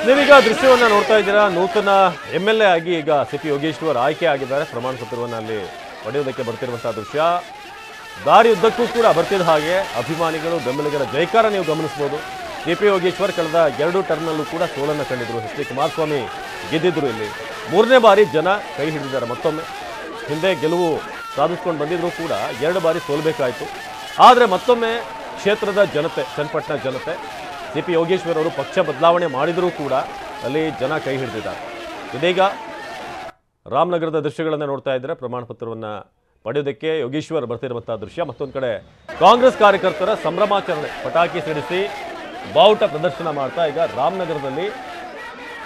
ನೀವೀಗ ದೃಶ್ಯವನ್ನ ನೋಡ್ತಾ ಇದ್ದೀರಾ. ನೂತನ MLA ಆಗಿ ಈಗ ಸಿಪಿ ಯೋಗೇಶ್ವರ್ ಆಯ್ಕೆ ಆಗಿದ್ದಾರೆ. ಪ್ರಮಾಣ ಪತ್ರವನ್ನು ಅಲ್ಲಿ ಪಡೆಯೋದಕ್ಕೆ ಬರ್ತಿರುವಂತಹ ದೃಶ್ಯ. ದಾರಿ ಉದ್ದಕ್ಕೂ ಕೂಡ ಬರ್ತಿದ್ದ ಹಾಗೆ ಅಭಿಮಾನಿಗಳು ಬೆಂಬಲಿಗರ ಜೈಕಾರ ನೀವು ಗಮನಿಸಬಹುದು. ಸಿಪಿ ಯೋಗೇಶ್ವರ್ ಕಳೆದ 2 ಟರ್ಮ್ನಲ್ಲೂ ಕೂಡ ಸೋಲನ್ನು ಕಂಡಿದ್ರು. ಎಚ್ ಡಿ ಕುಮಾರಸ್ವಾಮಿ ಗೆದ್ದಿದ್ರು. ಇಲ್ಲಿ 3ನೇ ಬಾರಿ ಜನ ಕೈ ಹಿಡಿದಿದ್ದಾರೆ. ಮತ್ತೊಮ್ಮೆ ಹಿಂದೆ ಗೆಲುವು ಸಾಧಿಸ್ಕೊಂಡು ಬಂದಿದ್ರು ಕೂಡ 2 ಬಾರಿ ಸೋಲ್ಬೇಕಾಯಿತು. ಆದರೆ ಮತ್ತೊಮ್ಮೆ ಕ್ಷೇತ್ರದ ಜನತೆ, ಚನ್ನಪಟ್ಟಣ ಜನತೆ ಸಿಪಿ ಯೋಗೇಶ್ವರ್ ಅವರು ಪಕ್ಷ ಬದಲಾವಣೆ ಮಾಡಿದರೂ ಕೂಡ ಅಲ್ಲಿ ಜನ ಕೈ ಹಿಡಿದಿದ್ದಾರೆ. ಇದೀಗ ರಾಮನಗರದ ದೃಶ್ಯಗಳನ್ನು ನೋಡ್ತಾ ಇದ್ದರೆ ಪ್ರಮಾಣ ಪತ್ರವನ್ನು ಪಡೆಯೋದಕ್ಕೆ ಯೋಗೇಶ್ವರ್ ಬರ್ತಿರುವಂತಹ ದೃಶ್ಯ. ಮತ್ತೊಂದು ಕಡೆ ಕಾಂಗ್ರೆಸ್ ಕಾರ್ಯಕರ್ತರ ಸಂಭ್ರಮಾಚರಣೆ, ಪಟಾಕಿ ಸಿಡಿಸಿ ಬಾವುಟ ಪ್ರದರ್ಶನ ಮಾಡ್ತಾ ಈಗ ರಾಮನಗರದಲ್ಲಿ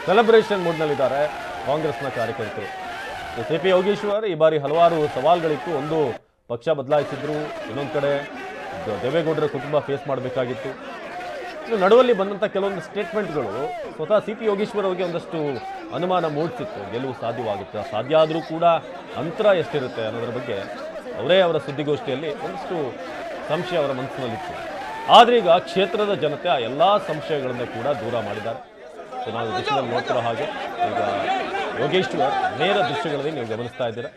ಸೆಲೆಬ್ರೇಷನ್ ಮೂಡ್ನಲ್ಲಿದ್ದಾರೆ ಕಾಂಗ್ರೆಸ್ನ ಕಾರ್ಯಕರ್ತರು. ಸಿಪಿ ಯೋಗೇಶ್ವರ್ ಈ ಬಾರಿ ಹಲವಾರು ಸವಾಲುಗಳಿತ್ತು. ಒಂದು, ಪಕ್ಷ ಬದಲಾಯಿಸಿದ್ರು. ಇನ್ನೊಂದು ಕಡೆ ದೇವೇಗೌಡರ ಕುಟುಂಬ ಫೇಸ್ ಮಾಡಬೇಕಾಗಿತ್ತು. ಇನ್ನು ನಡುವಲ್ಲಿ ಬಂದಂಥ ಕೆಲವೊಂದು ಸ್ಟೇಟ್ಮೆಂಟ್ಗಳು ಸ್ವತಃ ಸಿಪಿ ಯೋಗೇಶ್ವರ್ ಅವರಿಗೆ ಒಂದಷ್ಟು ಅನುಮಾನ ಮೂಡಿಸಿತ್ತು. ಗೆಲುವು ಸಾಧ್ಯವಾಗುತ್ತೆ, ಸಾಧ್ಯ ಆದರೂ ಕೂಡ ಅಂತರ ಎಷ್ಟಿರುತ್ತೆ ಅನ್ನೋದ್ರ ಬಗ್ಗೆ ಅವರೇ ಅವರ ಸುದ್ದಿಗೋಷ್ಠಿಯಲ್ಲಿ ಒಂದಷ್ಟು ಸಂಶಯ ಅವರ ಮನಸ್ಸಿನಲ್ಲಿತ್ತು. ಆದರೆ ಈಗ ಕ್ಷೇತ್ರದ ಜನತೆ ಆ ಎಲ್ಲ ಸಂಶಯಗಳನ್ನು ಕೂಡ ದೂರ ಮಾಡಿದ್ದಾರೆ. ಸೊ ನಾವು ದೃಶ್ಯದಲ್ಲಿ ನೋಡ್ತಿರೋ ಹಾಗೆ ಈಗ ಯೋಗೇಶ್ವರ್ ನೇರ ದೃಶ್ಯಗಳಲ್ಲಿ ನೀವು ಗಮನಿಸ್ತಾ ಇದ್ದೀರಾ.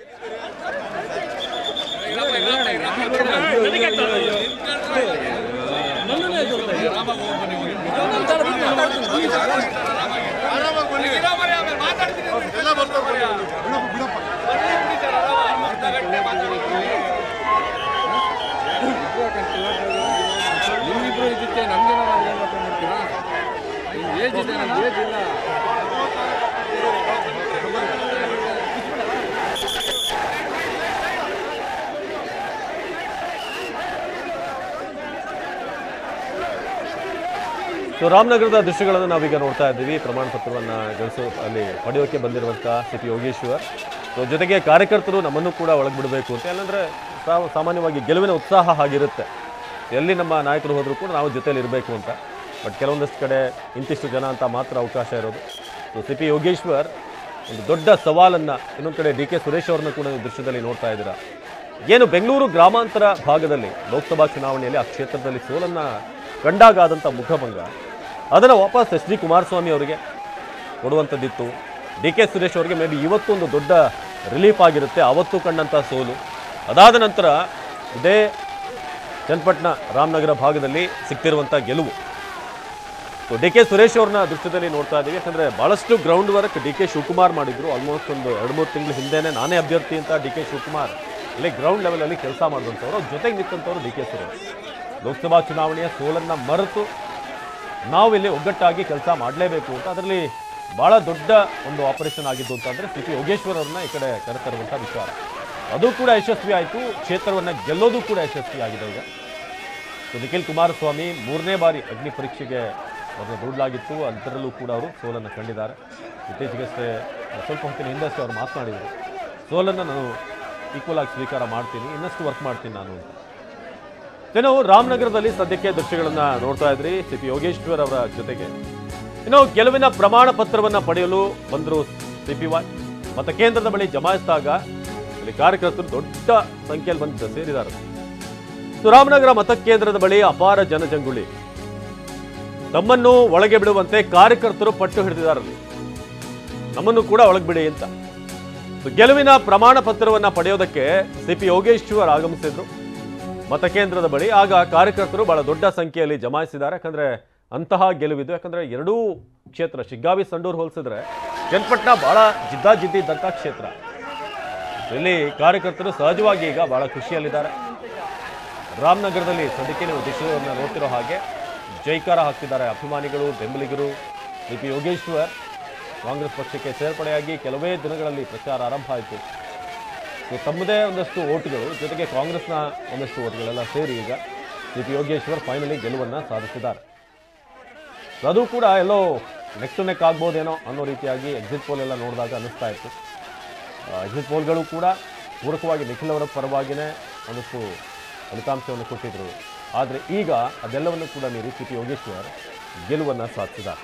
ನಿಮ್ಮಿಬ್ರು ಇದಕ್ಕೆ ನಮ್ಗೆ ಮಾಡ್ತೀರಾ? ಏಜ್ ಇದೆ, ನಮ್ಗೆ ಏಜ್ ಇಲ್ಲ. ಸೊ ರಾಮನಗರದ ದೃಶ್ಯಗಳನ್ನು ನಾವೀಗ ನೋಡ್ತಾ ಇದ್ದೀವಿ. ಪ್ರಮಾಣ ಪತ್ರವನ್ನು ಅಲ್ಲಿ ಪಡೆಯೋಕೆ ಬಂದಿರುವಂಥ ಸಿಪಿ ಯೋಗೇಶ್ವರ್. ಸೊ ಜೊತೆಗೆ ಕಾರ್ಯಕರ್ತರು ನಮ್ಮನ್ನು ಕೂಡ ಒಳಗ್ಬಿಡಬೇಕು ಅಂತ, ಇಲ್ಲಾಂದರೆ ಸಾಮಾನ್ಯವಾಗಿ ಗೆಲುವಿನ ಉತ್ಸಾಹ ಹಾಗಿರುತ್ತೆ. ಎಲ್ಲಿ ನಮ್ಮ ನಾಯಕರು ಹೋದರೂ ಕೂಡ ನಾವು ಜೊತೆಯಲ್ಲಿ ಇರಬೇಕು ಅಂತ. ಬಟ್ ಕೆಲವೊಂದಷ್ಟು ಕಡೆ ಇಂತಿಷ್ಟು ಜನ ಅಂತ ಮಾತ್ರ ಅವಕಾಶ ಇರೋದು. ಸೊ ಸಿಪಿ ಯೋಗೇಶ್ವರ್ ಒಂದು ದೊಡ್ಡ ಸವಾಲನ್ನು, ಇನ್ನೊಂದು ಕಡೆ ಡಿ ಕೆ ಸುರೇಶ್ ಅವ್ರನ್ನ ಕೂಡ ದೃಶ್ಯದಲ್ಲಿ ನೋಡ್ತಾ ಇದ್ದೀರಾ. ಏನು ಬೆಂಗಳೂರು ಗ್ರಾಮಾಂತರ ಭಾಗದಲ್ಲಿ ಲೋಕಸಭಾ ಚುನಾವಣೆಯಲ್ಲಿ ಆ ಕ್ಷೇತ್ರದಲ್ಲಿ ಸೋಲನ್ನು ಕಂಡಾಗಾದಂಥ ಮುಖಭಂಗ, ಅದನ್ನು ವಾಪಸ್ ಎಚ್ ಡಿ ಕುಮಾರಸ್ವಾಮಿ ಅವರಿಗೆ ಕೊಡುವಂಥದ್ದಿತ್ತು. ಡಿ ಕೆ ಸುರೇಶ್ ಅವರಿಗೆ ಮೇ ಬಿ ಇವತ್ತು ಒಂದು ದೊಡ್ಡ ರಿಲೀಫ್ ಆಗಿರುತ್ತೆ, ಅವತ್ತು ಕಂಡಂಥ ಸೋಲು. ಅದಾದ ನಂತರ ಇದೇ ಚನ್ನಪಟ್ಟಣ ರಾಮನಗರ ಭಾಗದಲ್ಲಿ ಸಿಗ್ತಿರುವಂಥ ಗೆಲುವು. ಸೊ ಡಿ ಕೆ ಸುರೇಶ್ ಅವ್ರನ್ನ ದೃಶ್ಯದಲ್ಲಿ ನೋಡ್ತಾ ಇದ್ದೀವಿ. ಯಾಕಂದರೆ ಭಾಳಷ್ಟು ground work D K Shivakumar ಮಾಡಿದ್ರು. ಆಲ್ಮೋಸ್ಟ್ ಒಂದು 2-3 ತಿಂಗಳ ಹಿಂದೆನೇ ನಾನೇ ಅಭ್ಯರ್ಥಿ ಅಂತ ಡಿ ಕೆ ಶಿವಕುಮಾರ್ ಇಲ್ಲಿ ಗ್ರೌಂಡ್ ಲೆವೆಲಲ್ಲಿ ಕೆಲಸ ಮಾಡಿದಂಥವ್ರು, ಅವ್ರ ಜೊತೆಗೆ ನಿಂತಂಥವ್ರು ಡಿ ಕೆ ಸುರೇಶ್. ಲೋಕಸಭಾ ಚುನಾವಣೆಯ ಸೋಲನ್ನು ಮರೆತು ನಾವಿಲ್ಲಿ ಒಗ್ಗಟ್ಟಾಗಿ ಕೆಲಸ ಮಾಡಲೇಬೇಕು ಅಂತ, ಅದರಲ್ಲಿ ಭಾಳ ದೊಡ್ಡ ಒಂದು ಆಪರೇಷನ್ ಆಗಿದ್ದು ಅಂತಂದರೆ ಸಿಪಿ ಯೋಗೇಶ್ವರ್ ಅವ್ರನ್ನ ಈ ಕಡೆ ಕರೆತರುವಂಥ ವಿಚಾರ. ಅದು ಕೂಡ ಯಶಸ್ವಿ ಆಯಿತು. ಕ್ಷೇತ್ರವನ್ನು ಗೆಲ್ಲೋದು ಕೂಡ ಯಶಸ್ವಿ ಆಗಿದೆ. ಈಗ ಸೊ ನಿಖಿಲ್ ಕುಮಾರಸ್ವಾಮಿ 3ನೇ ಬಾರಿ ಅಗ್ನಿ ಪರೀಕ್ಷೆಗೆ ಅವ್ರನ್ನ ದೂಡಲಾಗಿತ್ತು. ಅದರಲ್ಲೂ ಕೂಡ ಅವರು ಸೋಲನ್ನು ಕಂಡಿದ್ದಾರೆ. ಇತ್ತೀಚೆಗಷ್ಟೇ ಸ್ವಲ್ಪ ಹೊತ್ತಿನ ಹಿಂದಷ್ಟೇ ಅವರು ಮಾತನಾಡಿದರು, ಸೋಲನ್ನು ನಾನು ಈಕ್ವಲ್ ಆಗಿ ಸ್ವೀಕಾರ ಮಾಡ್ತೀನಿ, ಇನ್ನಷ್ಟು ವರ್ಕ್ ಮಾಡ್ತೀನಿ ನಾನು ಅಂತ. ಇನ್ನು ರಾಮನಗರದಲ್ಲಿ ಸದ್ಯಕ್ಕೆ ದೃಶ್ಯಗಳನ್ನು ನೋಡ್ತಾ ಇದ್ರಿ ಸಿಪಿ ಯೋಗೇಶ್ವರ್ ಅವರ ಜೊತೆಗೆ. ಇನ್ನು ಗೆಲುವಿನ ಪ್ರಮಾಣ ಪತ್ರವನ್ನು ಪಡೆಯಲು ಬಂದರು CPY. ಮತಕೇಂದ್ರದ ಬಳಿ ಜಮಾಯಿಸಿದಾಗ ಇಲ್ಲಿ ಕಾರ್ಯಕರ್ತರು ದೊಡ್ಡ ಸಂಖ್ಯೆಯಲ್ಲಿ ಬಂದು ಸೇರಿದ್ದಾರೆ. ರಾಮನಗರ ಮತಕೇಂದ್ರದ ಬಳಿ ಅಪಾರ ಜನಜಂಗುಳಿ. ತಮ್ಮನ್ನು ಒಳಗೆ ಬಿಡುವಂತೆ ಕಾರ್ಯಕರ್ತರು ಪಟ್ಟು ಹಿಡಿದಿದ್ದಾರೆ. ನಮ್ಮನ್ನು ಕೂಡ ಒಳಗೆ ಅಂತ. ಗೆಲುವಿನ ಪ್ರಮಾಣ ಪತ್ರವನ್ನು ಪಡೆಯೋದಕ್ಕೆ ಸಿಪಿ ಯೋಗೇಶ್ವರ್ ಆಗಮಿಸಿದ್ರು ಮತಕೇಂದ್ರದ ಬಳಿ. ಆಗ ಕಾರ್ಯಕರ್ತರು ಬಹಳ ದೊಡ್ಡ ಸಂಖ್ಯೆಯಲ್ಲಿ ಜಮಾಯಿಸಿದ್ದಾರೆ. ಯಾಕಂದ್ರೆ ಅಂತಹ ಗೆಲುವಿದು. ಯಾಕಂದ್ರೆ ಎರಡೂ ಕ್ಷೇತ್ರ, ಶಿಗ್ಗಾವಿ ಸಂಡೂರು ಹೋಲಿಸಿದ್ರೆ ಚನ್ನಪಟ್ಟಣ ಬಹಳ ಜಿದ್ದಾಜಿದ್ದಿ ಇದ್ದಂಥ ಕ್ಷೇತ್ರ. ಇಲ್ಲಿ ಕಾರ್ಯಕರ್ತರು ಸಹಜವಾಗಿ ಈಗ ಬಹಳ ಖುಷಿಯಲ್ಲಿದ್ದಾರೆ. ರಾಮನಗರದಲ್ಲಿ ಸದ್ಯಕ್ಕೆ ನೀವು ದೃಶ್ಯವನ್ನು ನೋಡ್ತಿರೋ ಹಾಗೆ ಜೈಕಾರ ಹಾಕ್ತಿದ್ದಾರೆ ಅಭಿಮಾನಿಗಳು, ಬೆಂಬಲಿಗರು. ಸಿಪಿ ಯೋಗೇಶ್ವರ್ ಕಾಂಗ್ರೆಸ್ ಪಕ್ಷಕ್ಕೆ ಸೇರ್ಪಡೆಯಾಗಿ ಕೆಲವೇ ದಿನಗಳಲ್ಲಿ ಪ್ರಚಾರ ಆರಂಭ ಆಯಿತು. ತಮ್ಮದೇ ಒಂದಷ್ಟು ಓಟ್ಗಳು ಜೊತೆಗೆ ಕಾಂಗ್ರೆಸ್ನ ಒಂದಷ್ಟು ಓಟ್ಗಳೆಲ್ಲ ಸೇರಿ ಈಗ ಸಿಪಿ ಯೋಗೇಶ್ವರ್ ಫೈನಲಿ ಗೆಲುವನ್ನು ಸಾಧಿಸಿದ್ದಾರೆ. ಅದು ಕೂಡ ಎಲ್ಲೋ ನೆಕ್ ಟು ನೆಕ್ ಆಗ್ಬೋದೇನೋ ಅನ್ನೋ ರೀತಿಯಾಗಿ ಎಕ್ಸಿಟ್ ಪೋಲ್ ಎಲ್ಲ ನೋಡಿದಾಗ ಅನ್ನಿಸ್ತಾ ಇತ್ತು. ಎಕ್ಸಿಟ್ ಪೋಲ್ಗಳು ಕೂಡ ಪೂರಕವಾಗಿ ನಿಖಿಲ್ ಅವರ ಪರವಾಗಿಯೇ ಒಂದಷ್ಟು ಫಲಿತಾಂಶವನ್ನು ಕೊಟ್ಟಿದ್ರು. ಆದರೆ ಈಗ ಅದೆಲ್ಲವನ್ನು ಕೂಡ ಮೀರಿ ಸಿಪಿ ಯೋಗೇಶ್ವರ್ ಗೆಲುವನ್ನು ಸಾಧಿಸಿದ್ದಾರೆ.